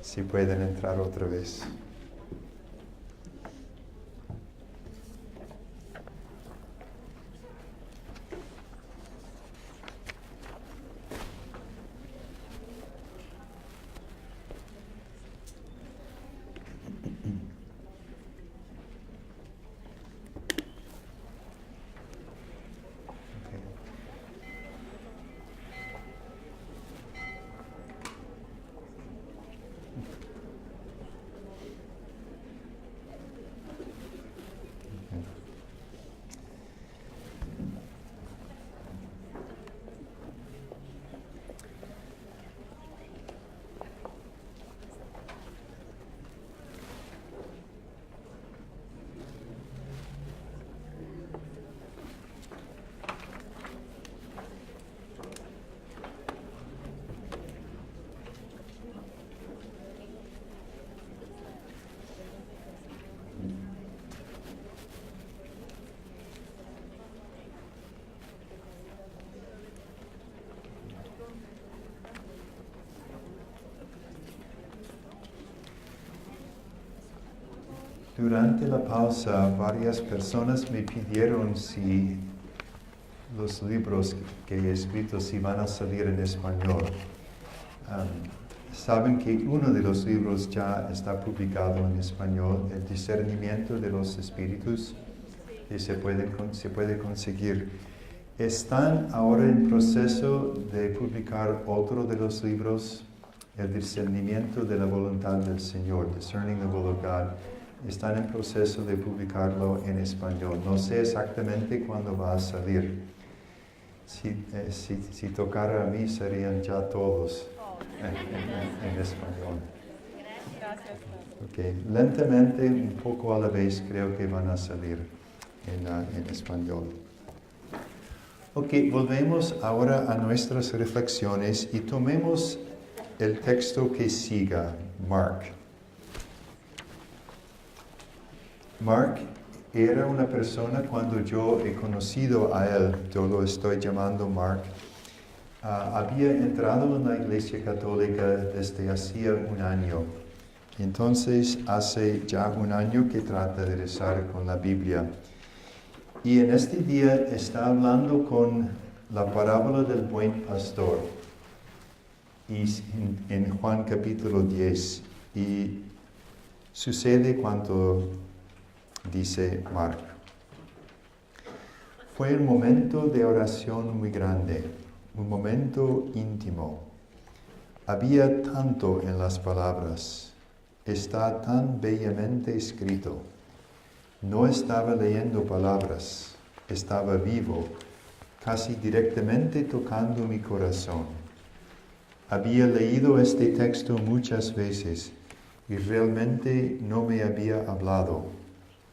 si pueden entrar otra vez. Durante la pausa, varias personas me pidieron si los libros que he escrito si van a salir en español. Saben que uno de los libros ya está publicado en español, El discernimiento de los espíritus, y se puede conseguir. Están ahora en proceso de publicar otro de los libros, El discernimiento de la voluntad del Señor, Discerning the Will of God. Están en proceso de publicarlo en español. No sé exactamente cuándo va a salir. Si tocara a mí, serían ya todos en español. Gracias. Okay. Lentamente, un poco a la vez, creo que van a salir en español. Ok, volvemos ahora a nuestras reflexiones y tomemos el texto que siga, Mark. Mark era una persona, cuando yo he conocido a él, yo lo estoy llamando Mark, había entrado en la Iglesia Católica desde hacía un año. Entonces, hace ya un año que trata de rezar con la Biblia. Y en este día está hablando con la parábola del buen pastor, y en Juan capítulo 10. Y sucede cuando dice Mark: fue un momento de oración muy grande, un momento íntimo. Había tanto en las palabras, está tan bellamente escrito. No estaba leyendo palabras, estaba vivo, casi directamente tocando mi corazón. Había leído este texto muchas veces y realmente no me había hablado.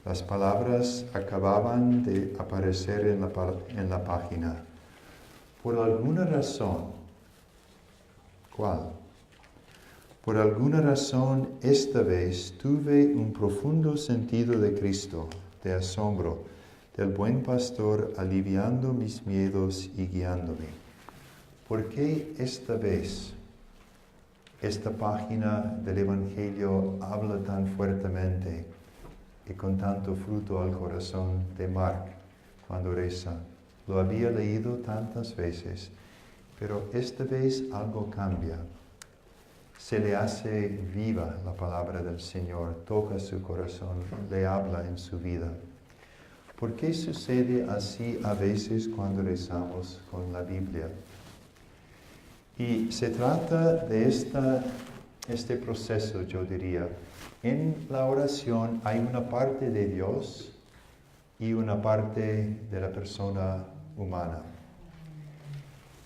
Las palabras acababan de aparecer en la página. Por alguna razón, ¿cuál? Por alguna razón, esta vez tuve un profundo sentido de Cristo, de asombro, del buen pastor aliviando mis miedos y guiándome. ¿Por qué esta vez esta página del Evangelio habla tan fuertemente y con tanto fruto al corazón de Mark cuando reza? Lo había leído tantas veces, pero esta vez algo cambia. Se le hace viva la palabra del Señor, toca su corazón, le habla en su vida. ¿Por qué sucede así a veces cuando rezamos con la Biblia? Y se trata de este proceso, yo diría. En la oración hay una parte de Dios y una parte de la persona humana.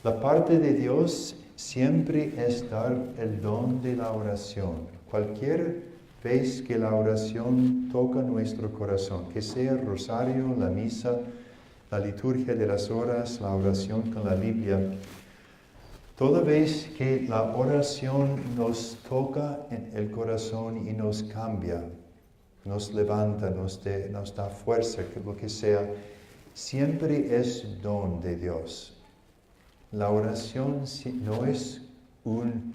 La parte de Dios siempre es dar el don de la oración. Cualquier vez que la oración toca nuestro corazón, que sea el rosario, la misa, la liturgia de las horas, la oración con la Biblia, toda vez que la oración nos toca en el corazón y nos cambia, nos levanta, nos da fuerza, lo que sea, siempre es don de Dios. La oración no es un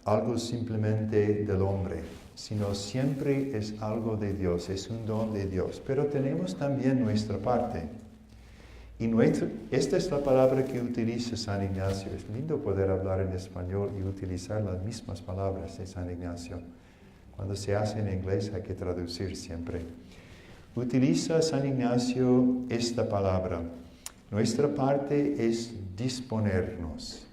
algo simplemente del hombre, sino siempre es algo de Dios, es un don de Dios. Pero tenemos también nuestra parte. Y esta es la palabra que utiliza San Ignacio. Es lindo poder hablar en español y utilizar las mismas palabras de San Ignacio. Cuando se hace en inglés hay que traducir siempre. Utiliza San Ignacio esta palabra. Nuestra parte es disponernos.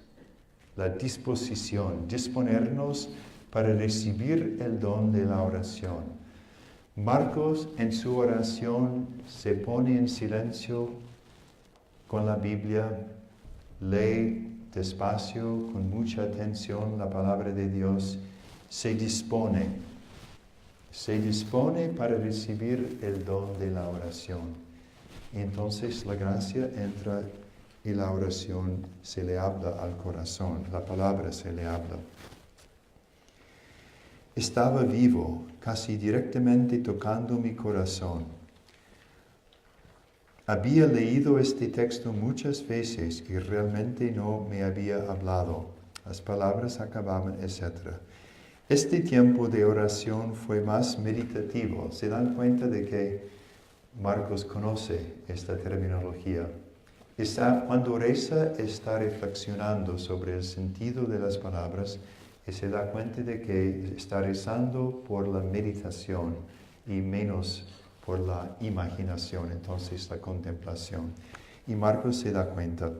La disposición, disponernos para recibir el don de la oración. Marcos en su oración se pone en silencio con la Biblia, lee despacio, con mucha atención la palabra de Dios, se dispone para recibir el don de la oración. Y entonces la gracia entra y la oración se le habla al corazón, la palabra se le habla. Estaba vivo, casi directamente tocando mi corazón. Había leído este texto muchas veces y realmente no me había hablado. Las palabras acababan, etc. Este tiempo de oración fue más meditativo. ¿Se dan cuenta de que Marcos conoce esta terminología? Cuando reza está reflexionando sobre el sentido de las palabras y se da cuenta de que está rezando por la meditación y menos por la imaginación, entonces la contemplación. Y Marcos se da cuenta.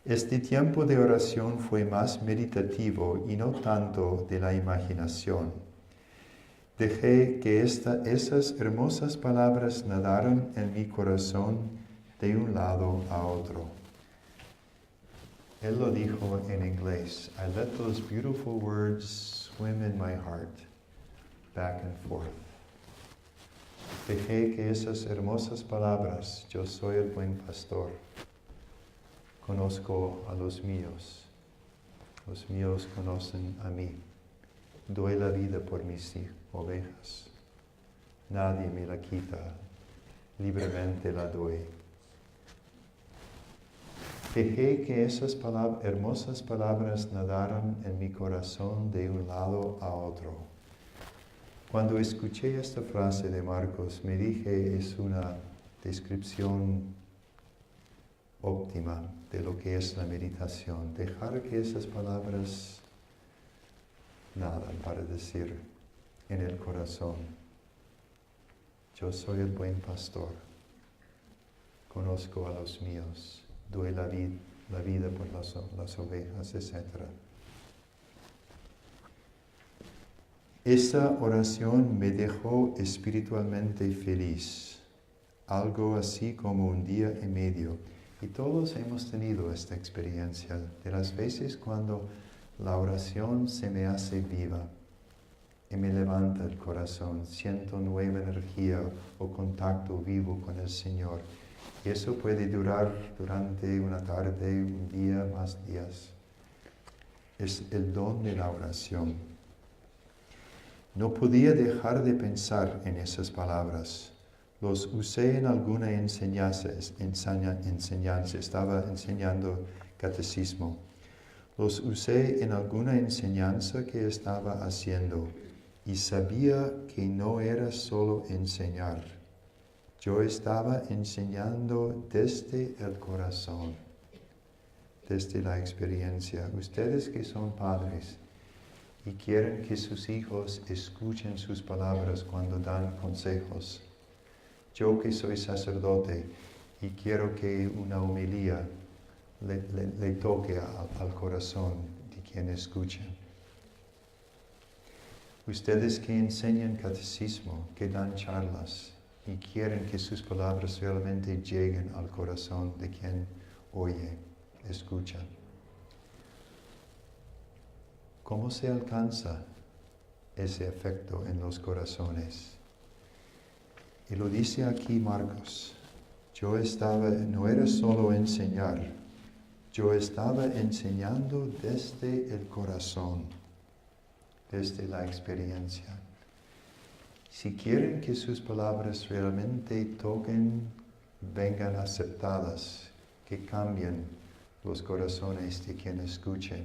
Este tiempo de oración fue más meditativo y no tanto de la imaginación. Dejé que esas hermosas palabras nadaran en mi corazón de un lado a otro. Él lo dijo en inglés. I let those beautiful words swim in my heart, back and forth. Dejé que esas hermosas palabras, yo soy el buen pastor, conozco a los míos conocen a mí, doy la vida por mis ovejas, nadie me la quita, libremente la doy. Dejé que esas hermosas palabras nadaran en mi corazón de un lado a otro. Cuando escuché esta frase de Marcos, me dije, es una descripción óptima de lo que es la meditación. Dejar que esas palabras nadan, para decir, en el corazón. Yo soy el buen pastor, conozco a los míos, doy la vida por las ovejas, etc. Esta oración me dejó espiritualmente feliz, algo así como un día y medio. Y todos hemos tenido esta experiencia de las veces cuando la oración se me hace viva y me levanta el corazón, siento nueva energía o contacto vivo con el Señor. Y eso puede durar durante una tarde, un día, más días. Es el don de la oración. No podía dejar de pensar en esas palabras. Los usé en alguna enseñanza, estaba enseñando catecismo. Los usé en alguna enseñanza que estaba haciendo y sabía que no era solo enseñar. Yo estaba enseñando desde el corazón, desde la experiencia. Ustedes que son padres y quieren que sus hijos escuchen sus palabras cuando dan consejos. Yo que soy sacerdote y quiero que una homilía le toque al corazón de quien escucha. Ustedes que enseñan catecismo, que dan charlas y quieren que sus palabras realmente lleguen al corazón de quien oye, escucha. ¿Cómo se alcanza ese efecto en los corazones? Y lo dice aquí Marcos. No era solo enseñar, yo estaba enseñando desde el corazón, desde la experiencia. Si quieren que sus palabras realmente toquen, vengan aceptadas, que cambien los corazones de quien escuche,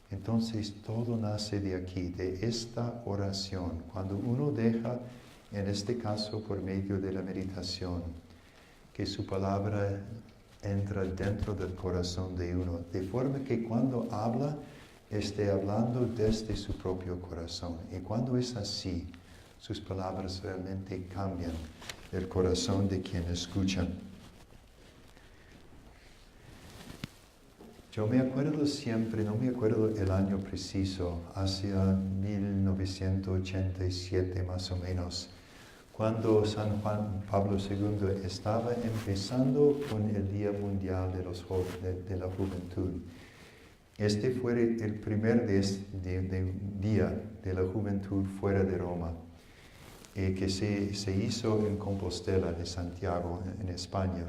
Entonces todo nace de aquí, de esta oración. Cuando uno deja, en este caso por medio de la meditación, que su palabra entra dentro del corazón de uno, de forma que cuando habla, esté hablando desde su propio corazón. Y cuando es así, sus palabras realmente cambian el corazón de quien escucha. Yo me acuerdo siempre, no me acuerdo el año preciso, hacia 1987 más o menos, cuando San Juan Pablo II estaba empezando con el Día Mundial de la Juventud. Este fue el primer día de la juventud fuera de Roma, que se hizo en Compostela de Santiago, en España.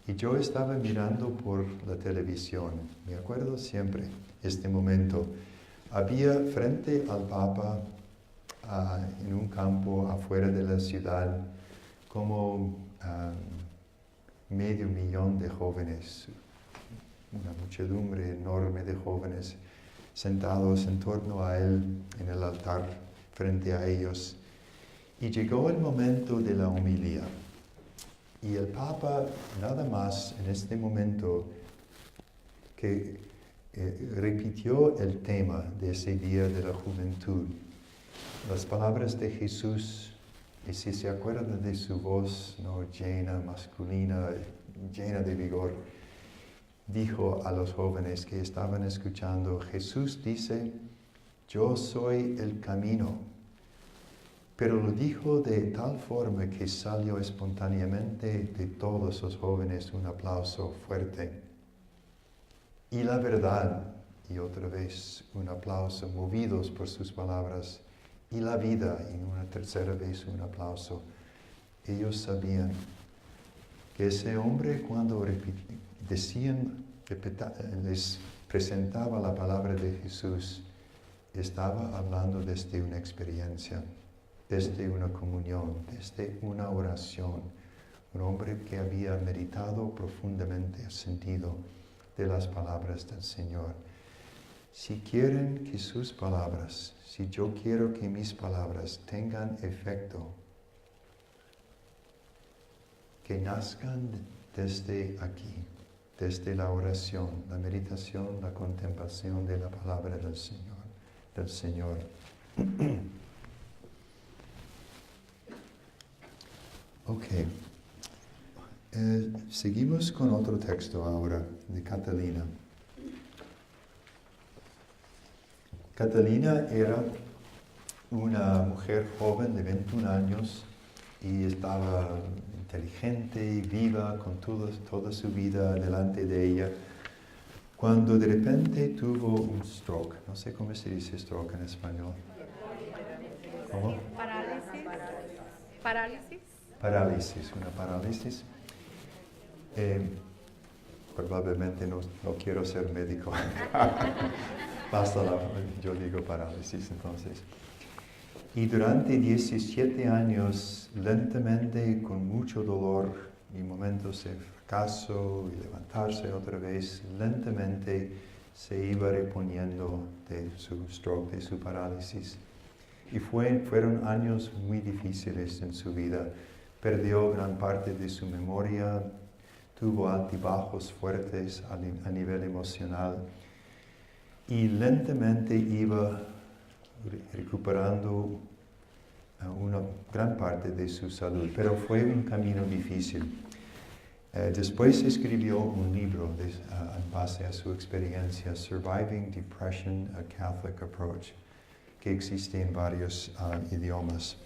Y yo estaba mirando por la televisión, me acuerdo siempre este momento. Había frente al Papa, en un campo afuera de la ciudad, como 500,000 de jóvenes, una muchedumbre enorme de jóvenes sentados en torno a él en el altar, frente a ellos. Y llegó el momento de la homilía. Y el Papa, nada más en este momento, que repitió el tema de ese Día de la Juventud. Las palabras de Jesús, y si se acuerdan de su voz, ¿no?, llena, masculina, llena de vigor, dijo a los jóvenes que estaban escuchando, Jesús dice, yo soy el camino. Pero lo dijo de tal forma que salió espontáneamente de todos los jóvenes un aplauso fuerte. Y la verdad, y otra vez un aplauso, movidos por sus palabras. Y la vida, y una tercera vez un aplauso. Ellos sabían que ese hombre, cuando les presentaba la palabra de Jesús, estaba hablando desde una experiencia, desde una comunión, desde una oración. Un hombre que había meditado profundamente el sentido de las palabras del Señor. Si quieren que sus palabras, si yo quiero que mis palabras tengan efecto, que nazcan desde aquí, desde la oración, la meditación, la contemplación de la palabra del Señor. Ok. Seguimos con otro texto ahora, de Catalina. Catalina era una mujer joven de 21 años y estaba inteligente y viva con toda su vida delante de ella, cuando de repente tuvo un stroke. No sé cómo se dice stroke en español. ¿Cómo? Parálisis, una parálisis. Probablemente no quiero ser médico. Basta, yo digo parálisis entonces. Y durante 17 años, lentamente, con mucho dolor y momentos de fracaso y levantarse otra vez, lentamente se iba reponiendo de su stroke, de su parálisis. Y fueron años muy difíciles en su vida. Perdió gran parte de su memoria, tuvo altibajos fuertes a nivel emocional y lentamente iba recuperando una gran parte de su salud, pero fue un camino difícil. Después escribió un libro en base a su experiencia, Surviving Depression, a Catholic Approach, que existe en varios idiomas.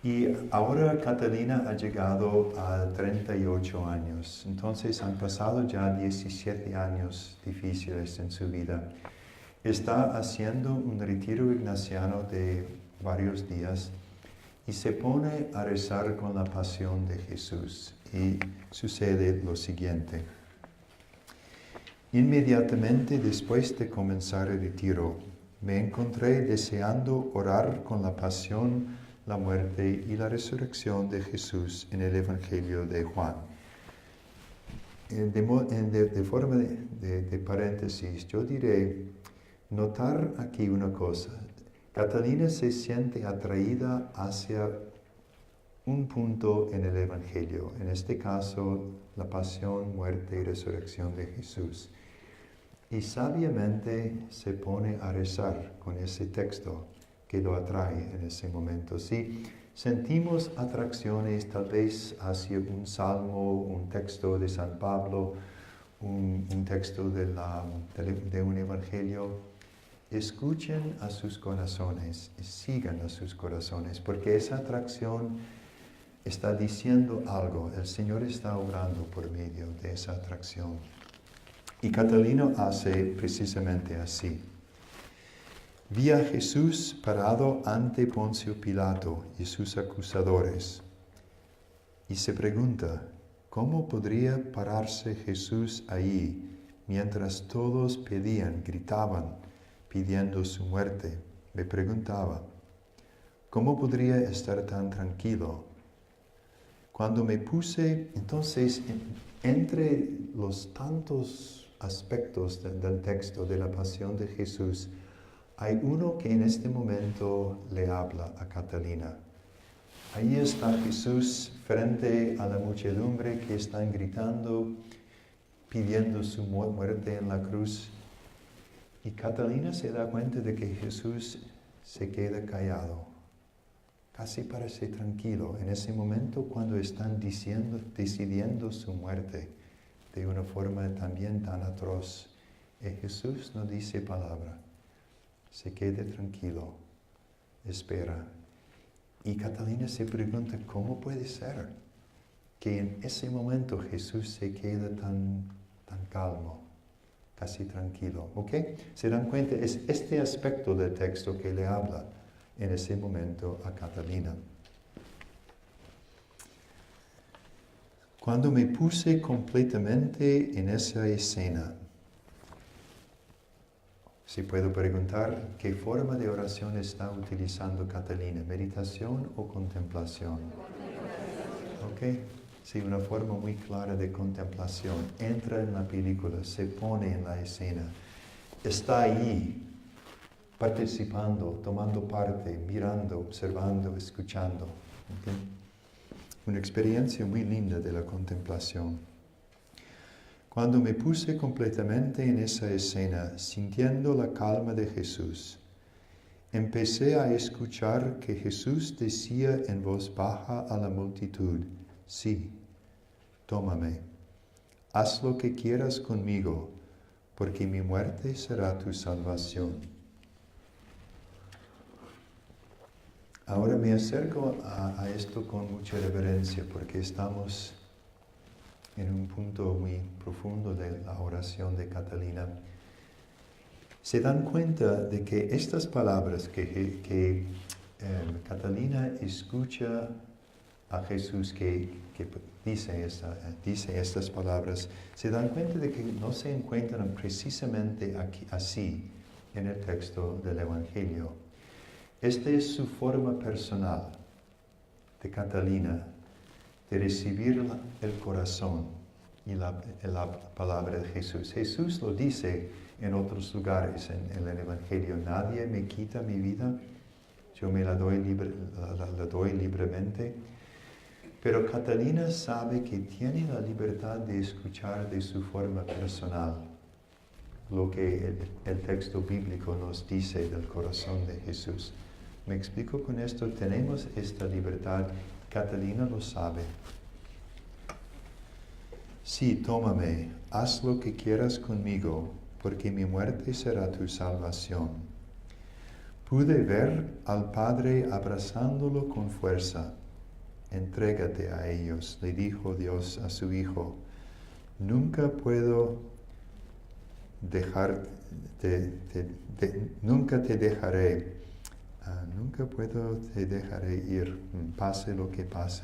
Y ahora Catalina ha llegado a 38 años, entonces han pasado ya 17 años difíciles en su vida. Está haciendo un retiro ignaciano de varios días y se pone a rezar con la pasión de Jesús. Y sucede lo siguiente. Inmediatamente después de comenzar el retiro, me encontré deseando orar con la pasión, la muerte y la resurrección de Jesús en el Evangelio de Juan. De forma de paréntesis, yo diré Notar aquí una cosa. Catalina se siente atraída hacia un punto en el Evangelio, en este caso la pasión, muerte y resurrección de Jesús. Y sabiamente se pone a rezar con ese texto que lo atrae en ese momento. Si sentimos atracciones tal vez hacia un salmo, un texto de San Pablo, un texto de un evangelio, escuchen a sus corazones, sigan a sus corazones, porque esa atracción está diciendo algo. El Señor está obrando por medio de esa atracción. Y Catalina hace precisamente así. Vi a Jesús parado ante Poncio Pilato y sus acusadores, y se pregunta, ¿cómo podría pararse Jesús ahí mientras todos pedían, gritaban, pidiendo su muerte? Me preguntaba, ¿cómo podría estar tan tranquilo? Cuando me puse, entonces, entre los tantos aspectos del texto de la pasión de Jesús, hay uno que en este momento le habla a Catalina. Ahí está Jesús frente a la muchedumbre que están gritando, pidiendo su muerte en la cruz. Y Catalina se da cuenta de que Jesús se queda callado. Casi parece tranquilo en ese momento cuando están decidiendo su muerte de una forma también tan atroz. Y Jesús no dice palabra. Se quede tranquilo, espera. Y Catalina se pregunta, ¿cómo puede ser que en ese momento Jesús se queda tan calmo, casi tranquilo? ¿Ok? ¿Se dan cuenta? Es este aspecto del texto que le habla en ese momento a Catalina. Cuando me puse completamente en esa escena, si puedo preguntar, ¿qué forma de oración está utilizando Catalina? ¿Meditación o contemplación? ¿Ok? Sí, una forma muy clara de contemplación. Entra en la película, se pone en la escena, está ahí, participando, tomando parte, mirando, observando, escuchando. ¿Okay? Una experiencia muy linda de la contemplación. Cuando me puse completamente en esa escena, sintiendo la calma de Jesús, empecé a escuchar que Jesús decía en voz baja a la multitud, sí, tómame, haz lo que quieras conmigo, porque mi muerte será tu salvación. Ahora me acerco a esto con mucha reverencia, porque estamos en un punto muy profundo de la oración de Catalina. Se dan cuenta de que estas palabras que Catalina escucha a Jesús que dice estas palabras, se dan cuenta de que no se encuentran precisamente aquí, así en el texto del Evangelio. Esta es su forma personal de Catalina de recibir el corazón y la palabra de Jesús. Jesús lo dice en otros lugares en el Evangelio, nadie me quita mi vida, yo me la doy libremente. Pero Catalina sabe que tiene la libertad de escuchar de su forma personal lo que el texto bíblico nos dice del corazón de Jesús. ¿Me explico con esto? Tenemos esta libertad. Catalina lo sabe. Sí, tómame, haz lo que quieras conmigo, porque mi muerte será tu salvación. Pude ver al Padre abrazándolo con fuerza. Entrégate a ellos, le dijo Dios a su Hijo. Nunca te dejaré. Nunca te dejaré ir, pase lo que pase.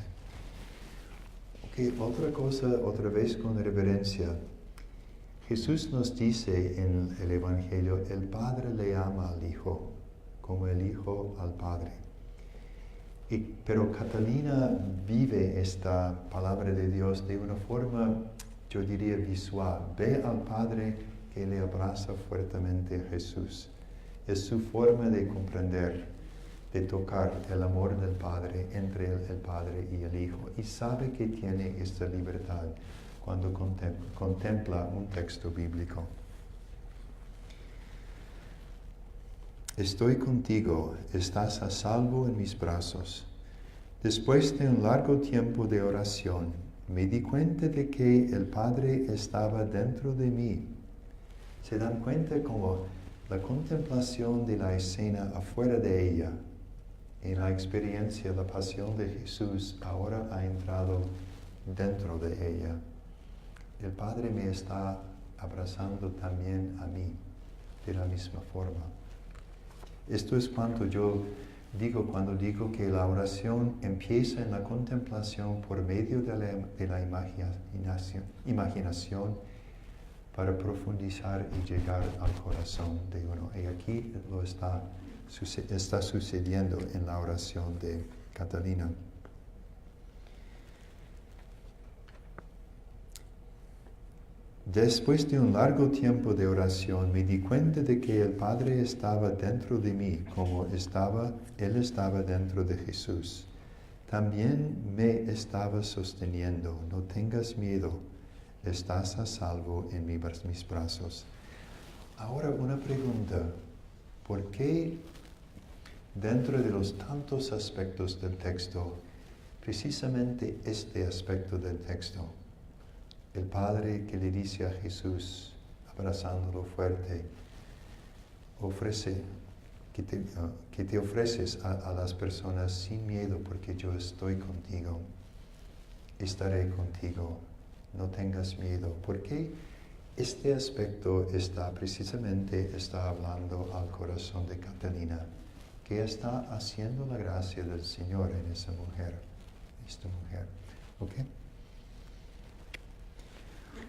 Ok, otra cosa, otra vez con reverencia. Jesús nos dice en el Evangelio, el Padre le ama al Hijo, como el Hijo al Padre. Pero Catalina vive esta palabra de Dios de una forma, yo diría, visual. Ve al Padre que le abraza fuertemente a Jesús. Es su forma de comprender, de tocar el amor del Padre entre el Padre y el Hijo. Y sabe que tiene esta libertad cuando contempla un texto bíblico. Estoy contigo, estás a salvo en mis brazos. Después de un largo tiempo de oración, me di cuenta de que el Padre estaba dentro de mí. ¿Se dan cuenta cómo la contemplación de la escena afuera de ella, en la experiencia, la pasión de Jesús, ahora ha entrado dentro de ella? El Padre me está abrazando también a mí, de la misma forma. Esto es cuando yo digo, cuando digo que la oración empieza en la contemplación por medio de la imaginación para profundizar y llegar al corazón de uno. Y aquí está sucediendo en la oración de Catalina. Después de un largo tiempo de oración, me di cuenta de que el Padre estaba dentro de mí, como Él estaba dentro de Jesús. También me estaba sosteniendo. No tengas miedo, estás a salvo en mis brazos. Ahora una pregunta. ¿Por qué dentro de los tantos aspectos del texto, precisamente este aspecto del texto? El Padre que le dice a Jesús, abrazándolo fuerte, que te ofreces a las personas sin miedo porque yo estoy contigo, estaré contigo, no tengas miedo. ¿Por qué este aspecto está hablando al corazón de Catalina, que está haciendo la gracia del Señor en esta mujer? ¿Ok?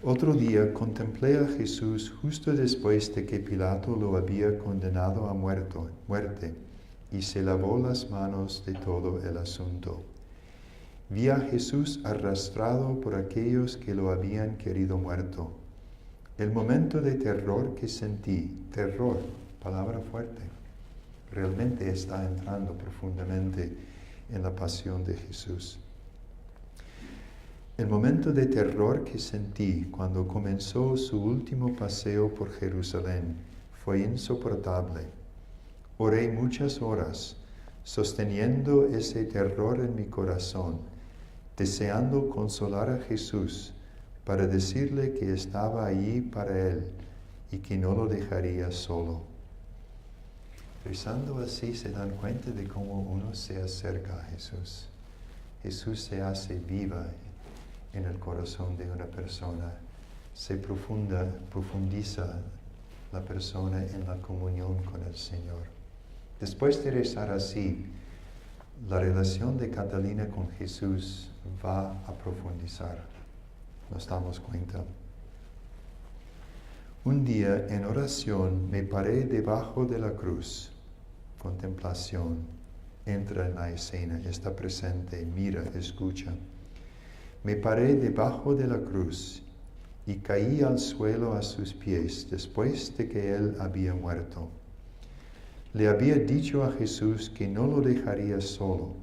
Otro día contemplé a Jesús justo después de que Pilato lo había condenado a muerte y se lavó las manos de todo el asunto. Vi a Jesús arrastrado por aquellos que lo habían querido muerto. El momento de terror que sentí, terror, palabra fuerte, realmente está entrando profundamente en la pasión de Jesús. El momento de terror que sentí cuando comenzó su último paseo por Jerusalén fue insoportable. Oré muchas horas, sosteniendo ese terror en mi corazón, deseando consolar a Jesús para decirle que estaba allí para él y que no lo dejaría solo. Rezando así se dan cuenta de cómo uno se acerca a Jesús. Jesús se hace viva en el corazón de una persona, se profundiza la persona en la comunión con el Señor. Después de rezar así, la relación de Catalina con Jesús va a profundizar. Nos damos cuenta. Un día en oración me paré debajo de la cruz. Contemplación entra en la escena, está presente, mira, escucha. Me paré debajo de la cruz y caí al suelo a sus pies después de que él había muerto. Le había dicho a Jesús que no lo dejaría solo,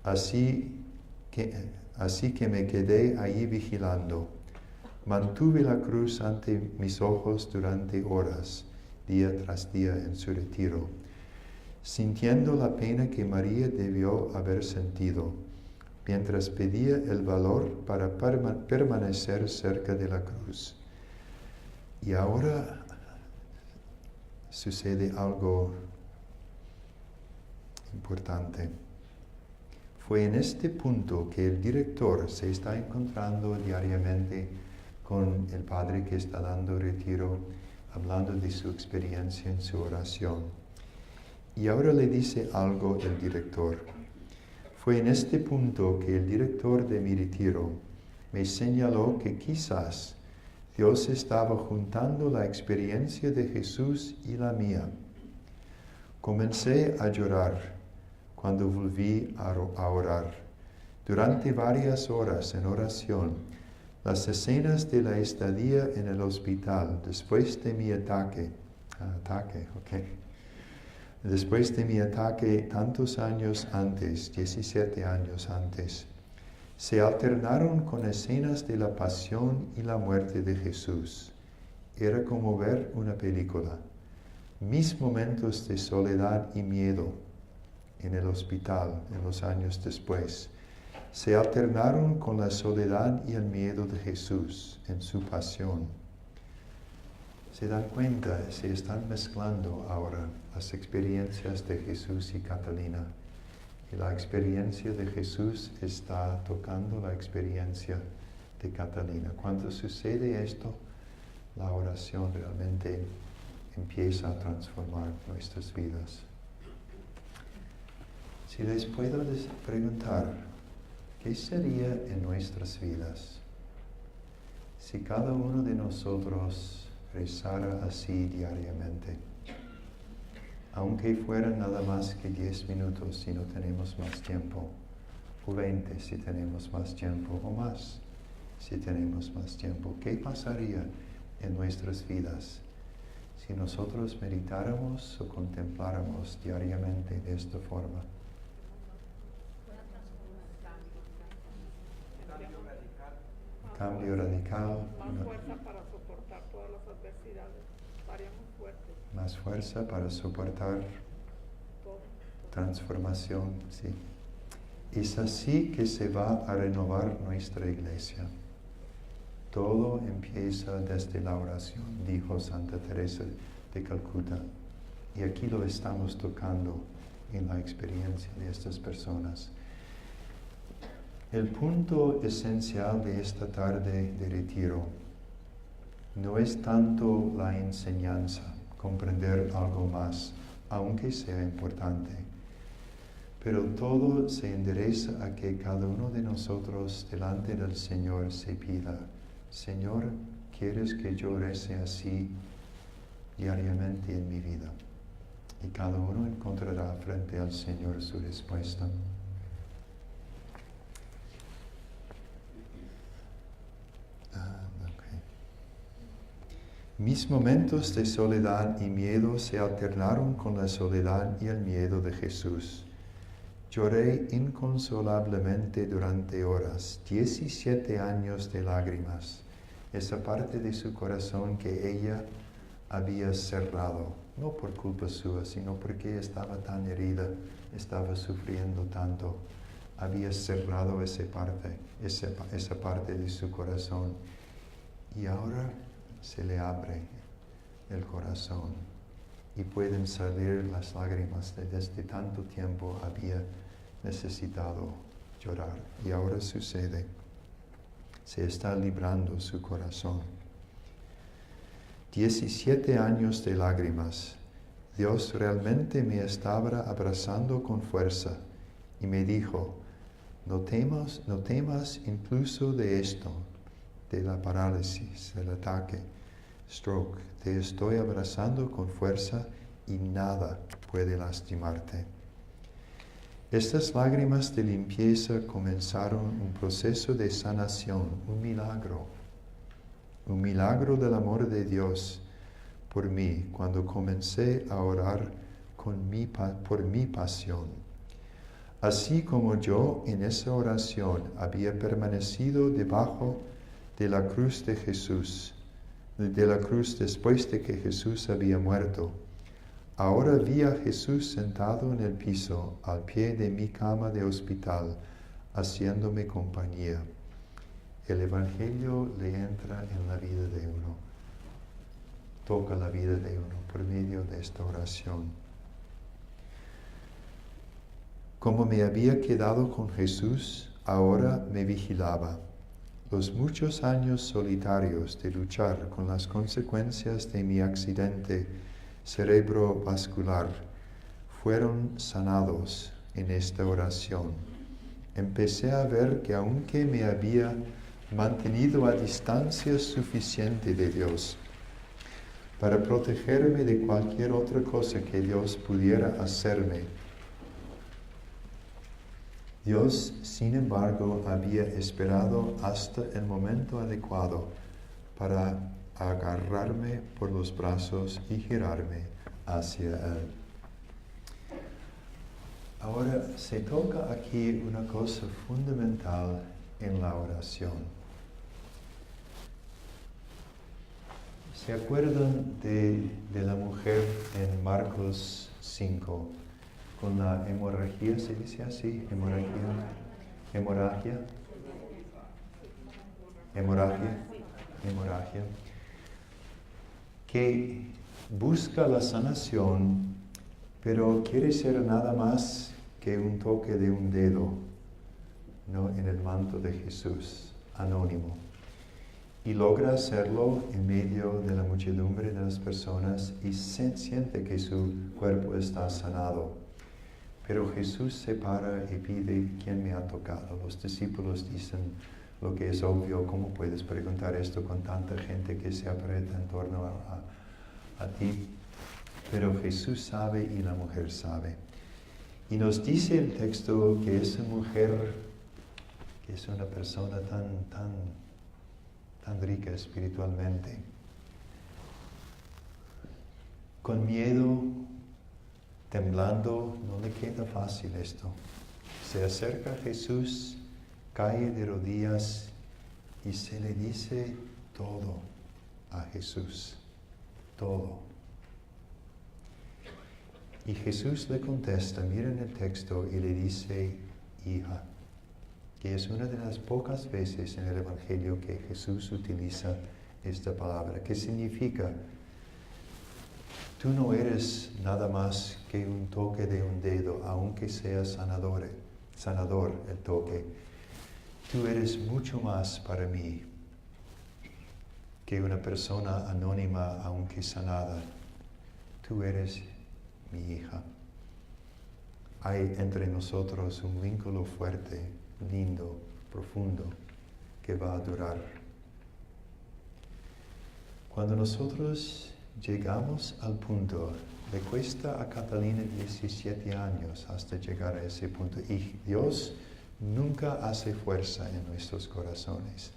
así que me quedé allí vigilando. Mantuve la cruz ante mis ojos durante horas, día tras día en su retiro, sintiendo la pena que María debió haber sentido, mientras pedía el valor para permanecer cerca de la cruz. Y ahora sucede algo importante. Fue en este punto que el director se está encontrando diariamente con el padre que está dando retiro, hablando de su experiencia en su oración. Y ahora le dice algo el director. Fue en este punto que el director de mi retiro me señaló que quizás Dios estaba juntando la experiencia de Jesús y la mía. Comencé a llorar cuando volví a orar. Durante varias horas en oración, Las escenas de la estadía en el hospital después de mi ataque, después de mi ataque tantos años antes, 17 años antes, se alternaron con escenas de la pasión y la muerte de Jesús. Era como ver una película. Mis momentos de soledad y miedo en el hospital en los años después se alternaron con la soledad y el miedo de Jesús en su pasión. Se dan cuenta, se están mezclando ahora las experiencias de Jesús y Catalina. Y la experiencia de Jesús está tocando la experiencia de Catalina. Cuando sucede esto, la oración realmente empieza a transformar nuestras vidas. Si les puedo preguntar, ¿qué sería en nuestras vidas si cada uno de nosotros rezara así diariamente? Aunque fuera nada más que 10 minutos si no tenemos más tiempo, o 20 si tenemos más tiempo, o más si tenemos más tiempo. ¿Qué pasaría en nuestras vidas si nosotros meditáramos o contempláramos diariamente de esta forma? Cambio radical. Más fuerza para soportar todas las adversidades. Estaríamos fuertes. Más fuerza para soportar Todo. transformación, sí. Es así que se va a renovar nuestra iglesia. Todo empieza desde la oración, dijo Santa Teresa de Calcuta. Y aquí lo estamos tocando en la experiencia de estas personas. El punto esencial de esta tarde de retiro no es tanto la enseñanza, comprender algo más, aunque sea importante, pero todo se endereza a que cada uno de nosotros delante del Señor se pida: Señor, ¿quieres que yo rece así diariamente en mi vida? Y cada uno encontrará frente al Señor su respuesta. Mis momentos de soledad y miedo se alternaron con la soledad y el miedo de Jesús. Lloré inconsolablemente durante horas, 17 años de lágrimas, esa parte de su corazón que ella había cerrado, no por culpa suya, sino porque estaba tan herida, estaba sufriendo tanto. Había cerrado esa parte de su corazón, y ahora se le abre el corazón y pueden salir las lágrimas que desde tanto tiempo había necesitado llorar. Y ahora sucede, se está librando su corazón. 17 años de lágrimas. Dios realmente me estaba abrazando con fuerza y me dijo: no temas incluso de esto, de la parálisis, del ataque, stroke. Te estoy abrazando con fuerza y nada puede lastimarte. Estas lágrimas de limpieza comenzaron un proceso de sanación, un milagro del amor de Dios por mí cuando comencé a orar por mi pasión. Así como yo en esa oración había permanecido debajo de la cruz de Jesús, de la cruz después de que Jesús había muerto, ahora vi a Jesús sentado en el piso, al pie de mi cama de hospital, haciéndome compañía. El Evangelio le entra en la vida de uno, toca la vida de uno por medio de esta oración. Como me había quedado con Jesús, ahora me vigilaba. Los muchos años solitarios de luchar con las consecuencias de mi accidente cerebrovascular fueron sanados en esta oración. Empecé a ver que aunque me había mantenido a distancia suficiente de Dios para protegerme de cualquier otra cosa que Dios pudiera hacerme, Dios, sin embargo, había esperado hasta el momento adecuado para agarrarme por los brazos y girarme hacia Él. Ahora se toca aquí una cosa fundamental en la oración. ¿Se acuerdan de la mujer en Marcos 5 con la hemorragia? ¿Se dice así? Hemorragia. Que busca la sanación, pero quiere ser nada más que un toque de un dedo, ¿no? En el manto de Jesús, anónimo. Y logra hacerlo en medio de la muchedumbre de las personas y siente que su cuerpo está sanado. Pero Jesús se para y pide: ¿quién me ha tocado? Los discípulos dicen lo que es obvio: ¿cómo puedes preguntar esto con tanta gente que se aprieta en torno a ti? Pero Jesús sabe y la mujer sabe. Y nos dice el texto que esa mujer, que es una persona tan rica espiritualmente, con miedo, temblando, no le queda fácil esto. Se acerca a Jesús, cae de rodillas y se le dice todo a Jesús, todo. Y Jesús le contesta, miren el texto, y le dice: hija, que es una de las pocas veces en el Evangelio que Jesús utiliza esta palabra, que significa: tú no eres nada más que un toque de un dedo, aunque sea sanador el toque. Tú eres mucho más para mí que una persona anónima, aunque sanada. Tú eres mi hija. Hay entre nosotros un vínculo fuerte, lindo, profundo, que va a durar. Cuando nosotros llegamos al punto, le cuesta a Catalina 17 años hasta llegar a ese punto, y Dios nunca hace fuerza en nuestros corazones.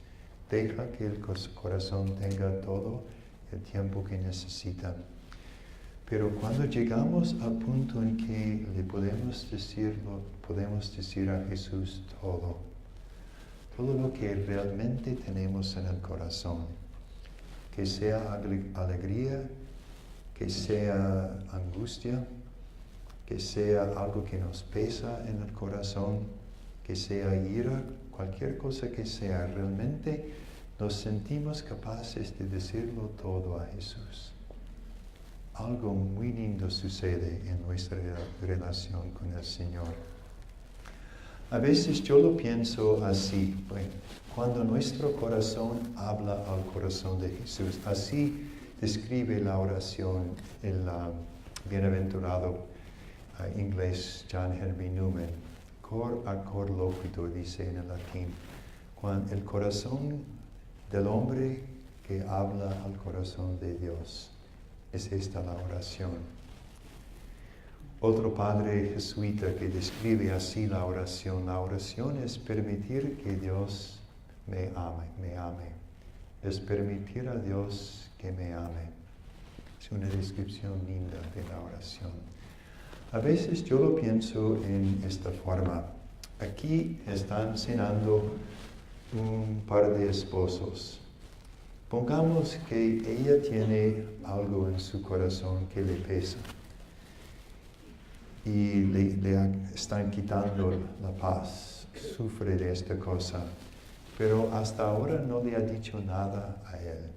Deja que el corazón tenga todo el tiempo que necesita. Pero cuando llegamos al punto en que le podemos decir a Jesús todo lo que realmente tenemos en el corazón, que sea alegría, que sea angustia, que sea algo que nos pesa en el corazón, que sea ira, cualquier cosa que sea, realmente nos sentimos capaces de decirlo todo a Jesús. Algo muy lindo sucede en nuestra relación con el Señor. A veces yo lo pienso así, cuando nuestro corazón habla al corazón de Jesús. Así describe la oración el bienaventurado inglés John Henry Newman. Cor a cor loquitur, dice en el latín. Cuando el corazón del hombre que habla al corazón de Dios. Es esta la oración. Otro padre jesuita que describe así la oración. La oración es permitir que Dios me ame. Es permitir a Dios que me ame. Es una descripción linda de la oración. A veces yo lo pienso en esta forma. Aquí están cenando un par de esposos. Pongamos que ella tiene algo en su corazón que le pesa y le están quitando la paz, sufre de esta cosa, pero hasta ahora no le ha dicho nada a él.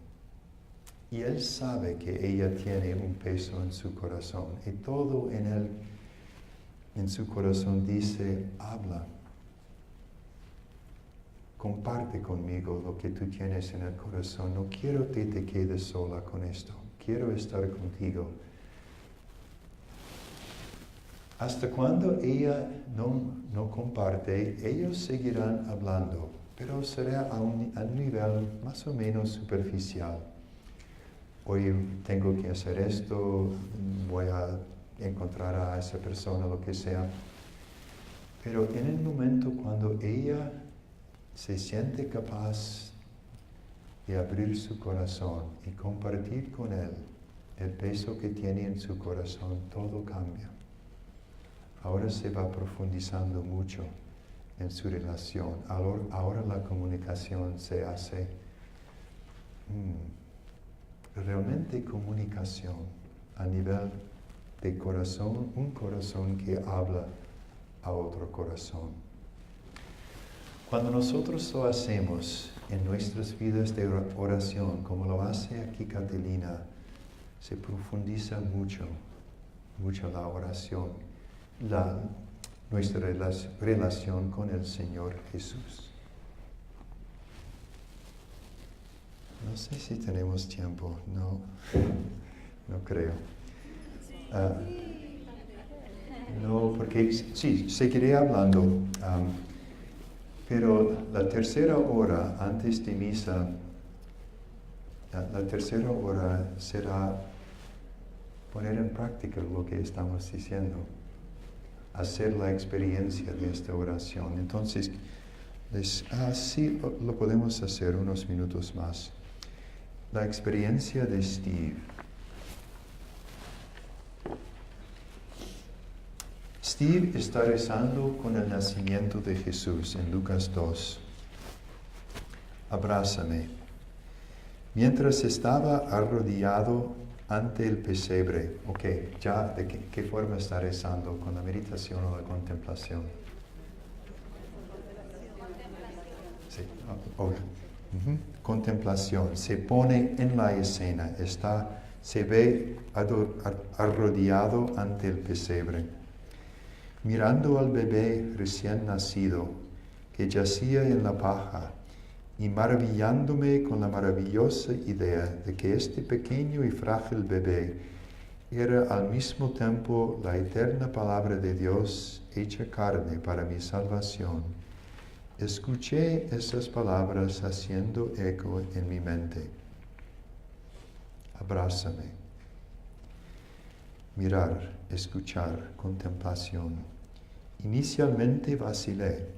Y él sabe que ella tiene un peso en su corazón y todo en su corazón dice: habla. Comparte conmigo lo que tú tienes en el corazón. No quiero que te quedes sola con esto. Quiero estar contigo. Hasta cuando ella no comparte, ellos seguirán hablando, pero será a un nivel más o menos superficial. Hoy tengo que hacer esto, voy a encontrar a esa persona, lo que sea. Pero en el momento cuando ella se siente capaz de abrir su corazón y compartir con él el peso que tiene en su corazón, todo cambia. Ahora se va profundizando mucho en su relación. Ahora la comunicación se hace realmente comunicación a nivel de corazón, un corazón que habla a otro corazón. Cuando nosotros lo hacemos en nuestras vidas de oración, como lo hace aquí Catalina, se profundiza mucho la oración, nuestra relación con el Señor Jesús. No sé si tenemos tiempo, no creo. No, porque sí, seguiré hablando, pero la tercera hora antes de misa, la tercera hora será poner en práctica lo que estamos diciendo, hacer la experiencia de esta oración. Entonces, sí lo podemos hacer unos minutos más. La experiencia de Steve. Steve está rezando con el nacimiento de Jesús en Lucas 2. Abrázame. Mientras estaba arrodillado ante el pesebre, ya de qué forma está rezando, con la meditación o la contemplación. Sí, Contemplación, se pone en la escena, se ve arrodillado ante el pesebre, mirando al bebé recién nacido que yacía en la paja y maravillándome con la maravillosa idea de que este pequeño y frágil bebé era al mismo tiempo la eterna palabra de Dios hecha carne para mi salvación. Escuché esas palabras haciendo eco en mi mente. Abrázame. Mirar, escuchar, contemplación. Inicialmente vacilé.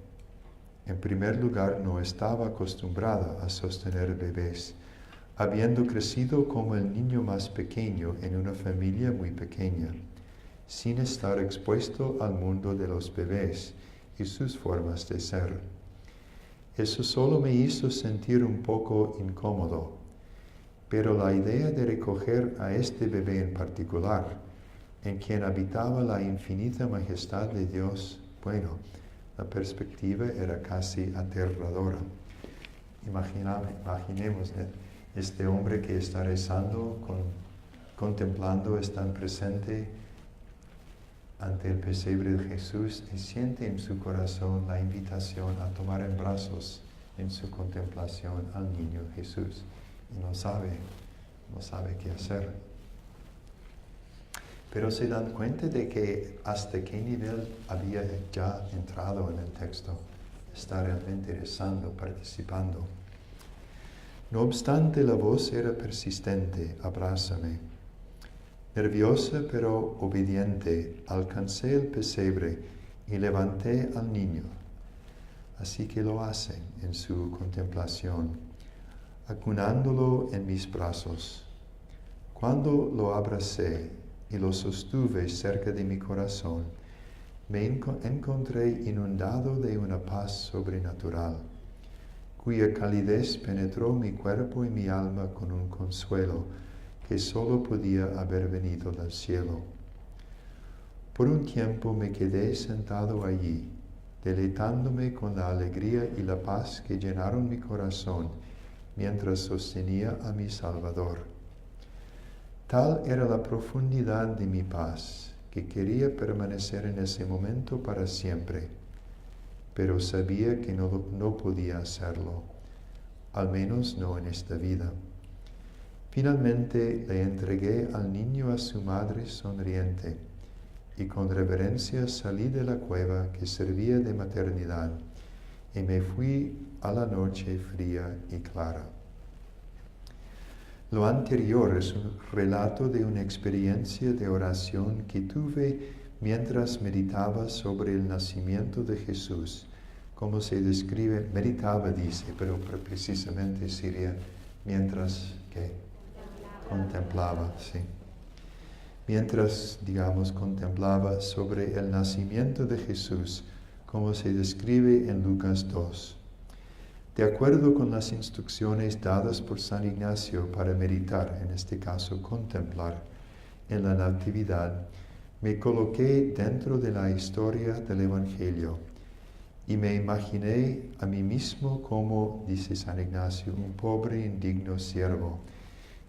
En primer lugar, no estaba acostumbrada a sostener bebés, habiendo crecido como el niño más pequeño en una familia muy pequeña, sin estar expuesto al mundo de los bebés y sus formas de ser. Eso solo me hizo sentir un poco incómodo, pero la idea de recoger a este bebé en particular, en quien habitaba la infinita majestad de Dios, la perspectiva era casi aterradora. Imaginemos este hombre que está rezando, contemplando, está presente ante el pesebre de Jesús y siente en su corazón la invitación a tomar en brazos en su contemplación al niño Jesús. Y no sabe qué hacer. Pero se dan cuenta de que hasta qué nivel había ya entrado en el texto. Está realmente rezando, participando. No obstante, la voz era persistente, abrázame. Nerviosa pero obediente, alcancé el pesebre y levanté al niño. Así que lo hace en su contemplación, acunándolo en mis brazos. Cuando lo abracé y lo sostuve cerca de mi corazón, me encontré inundado de una paz sobrenatural, cuya calidez penetró mi cuerpo y mi alma con un consuelo que solo podía haber venido del cielo. Por un tiempo me quedé sentado allí, deleitándome con la alegría y la paz que llenaron mi corazón mientras sostenía a mi Salvador. Tal era la profundidad de mi paz, que quería permanecer en ese momento para siempre, pero sabía que no podía hacerlo, al menos no en esta vida. Finalmente le entregué al niño a su madre sonriente, y con reverencia salí de la cueva que servía de maternidad, y me fui a la noche fría y clara. Lo anterior es un relato de una experiencia de oración que tuve mientras meditaba sobre el nacimiento de Jesús, como se describe, meditaba dice, pero precisamente sería mientras que contemplaba, sí. Mientras, digamos, contemplaba sobre el nacimiento de Jesús, como se describe en Lucas 2. De acuerdo con las instrucciones dadas por San Ignacio para meditar, en este caso contemplar, en la Natividad, me coloqué dentro de la historia del Evangelio y me imaginé a mí mismo como, dice San Ignacio, un pobre indigno siervo,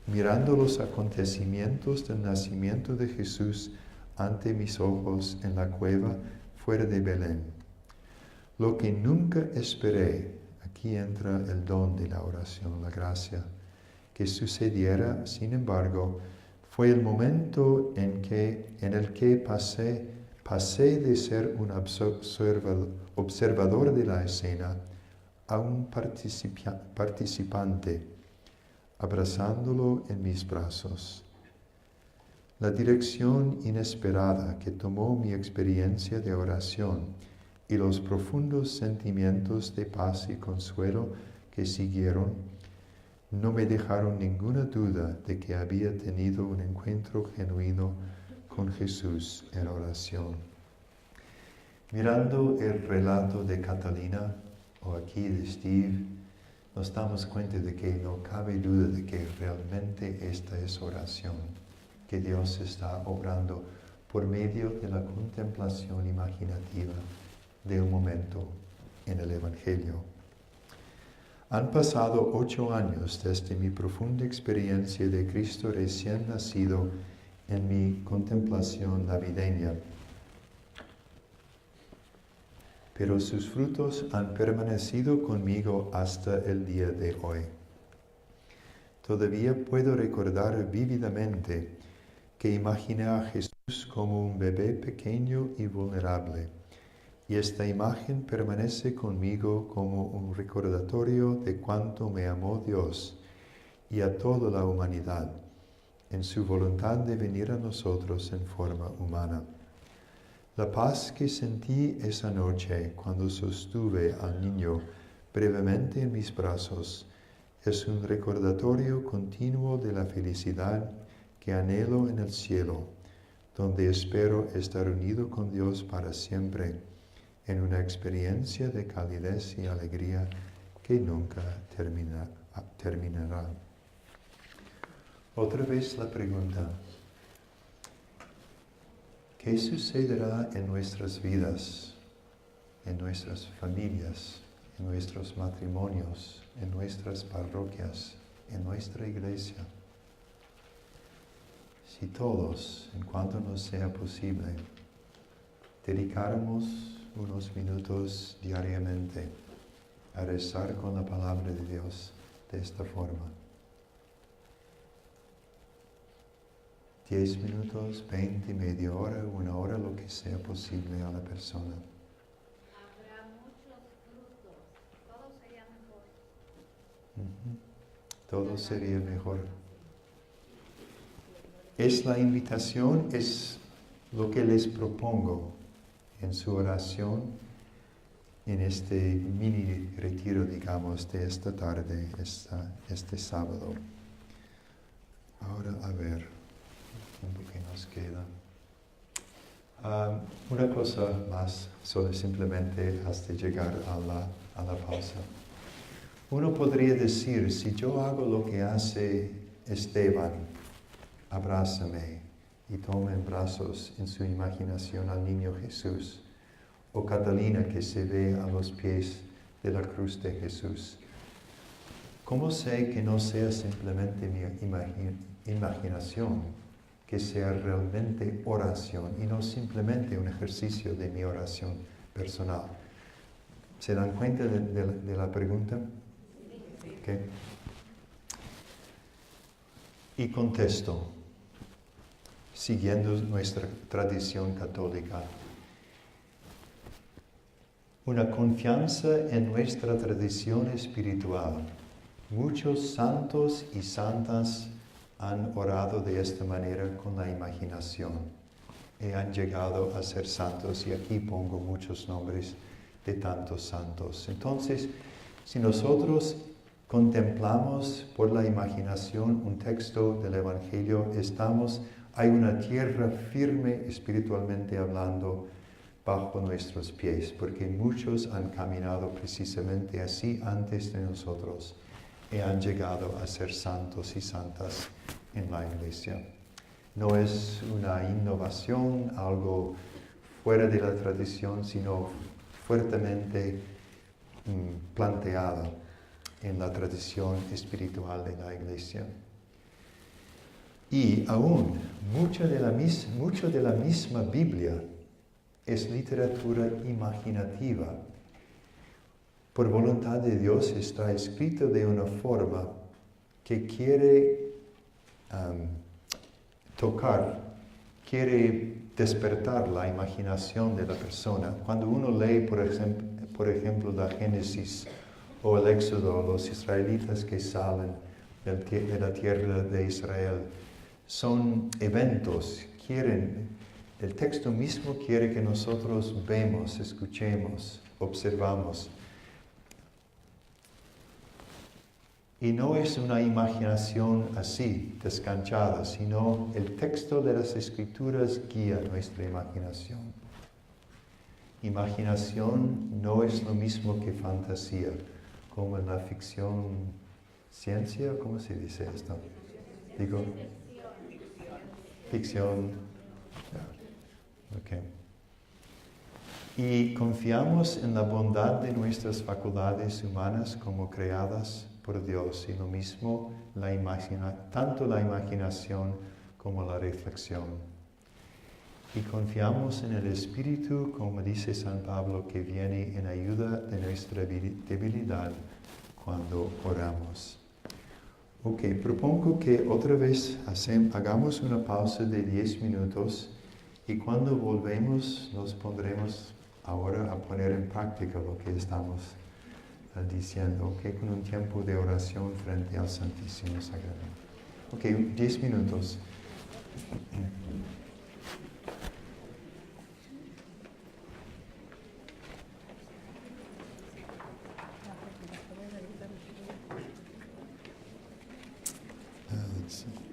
mirando los acontecimientos del nacimiento de Jesús ante mis ojos en la cueva fuera de Belén. Lo que nunca esperé, aquí entra el don de la oración, la gracia, que sucediera, sin embargo, fue el momento en el que pasé de ser un observador de la escena a un participante, abrazándolo en mis brazos. La dirección inesperada que tomó mi experiencia de oración y los profundos sentimientos de paz y consuelo que siguieron no me dejaron ninguna duda de que había tenido un encuentro genuino con Jesús en oración. Mirando el relato de Catalina, o aquí de Steve, nos damos cuenta de que no cabe duda de que realmente esta es oración, que Dios está obrando por medio de la contemplación imaginativa de un momento en el Evangelio. Han pasado 8 años desde mi profunda experiencia de Cristo recién nacido en mi contemplación navideña, pero sus frutos han permanecido conmigo hasta el día de hoy. Todavía puedo recordar vívidamente que imaginé a Jesús como un bebé pequeño y vulnerable, y esta imagen permanece conmigo como un recordatorio de cuánto me amó Dios y a toda la humanidad en su voluntad de venir a nosotros en forma humana. La paz que sentí esa noche cuando sostuve al niño brevemente en mis brazos es un recordatorio continuo de la felicidad que anhelo en el cielo, donde espero estar unido con Dios para siempre, en una experiencia de calidez y alegría que nunca terminará. Otra vez la pregunta: ¿qué sucederá en nuestras vidas, en nuestras familias, en nuestros matrimonios, en nuestras parroquias, en nuestra iglesia, si todos, en cuanto nos sea posible, dedicáramos unos minutos diariamente a rezar con la palabra de Dios de esta forma? 10 minutos, 20, media hora, 1 hora, lo que sea posible a la persona. Habrá muchos frutos, todo sería mejor. Todo sería mejor. Es la invitación, es lo que les propongo en su oración, en este mini retiro, digamos, de esta tarde, este sábado. Ahora, a ver, ¿qué nos queda? Una cosa más, solo simplemente hasta llegar a la pausa. Uno podría decir, si yo hago lo que hace Esteban, abrázame y toma en brazos en su imaginación al niño Jesús, o Catalina que se ve a los pies de la cruz de Jesús. ¿Cómo sé que no sea simplemente mi imaginación, que sea realmente oración y no simplemente un ejercicio de mi oración personal? ¿Se dan cuenta de la pregunta? Okay. Y contesto, siguiendo nuestra tradición católica. Una confianza en nuestra tradición espiritual. Muchos santos y santas han orado de esta manera con la imaginación. han llegado a ser santos, y aquí pongo muchos nombres de tantos santos. Entonces, si nosotros contemplamos por la imaginación un texto del Evangelio, hay una tierra firme espiritualmente hablando bajo nuestros pies, porque muchos han caminado precisamente así antes de nosotros y han llegado a ser santos y santas en la iglesia. No es una innovación, algo fuera de la tradición, sino fuertemente planteada en la tradición espiritual de la iglesia. Y aún, mucho de la misma Biblia es literatura imaginativa. Por voluntad de Dios está escrito de una forma que quiere quiere despertar la imaginación de la persona. Cuando uno lee, por ejemplo, la Génesis o el Éxodo, los israelitas que salen de la tierra de Israel, son eventos, el texto mismo quiere que nosotros vemos, escuchemos, observamos. Y no es una imaginación así, descanchada, sino el texto de las Escrituras guía nuestra imaginación. Imaginación no es lo mismo que fantasía, como en la ficción, ciencia, ¿cómo se dice esto? Digo, ficción. Okay. Y confiamos en la bondad de nuestras facultades humanas como creadas por Dios, y lo mismo tanto la imaginación como la reflexión. Y confiamos en el Espíritu, como dice San Pablo, que viene en ayuda de nuestra debilidad cuando oramos. Ok, propongo que otra vez hagamos una pausa de 10 minutos, y cuando volvemos nos pondremos ahora a poner en práctica lo que estamos diciendo, ¿ok? Con un tiempo de oración frente al Santísimo Sacramento. Ok, 10 minutos. Let's see.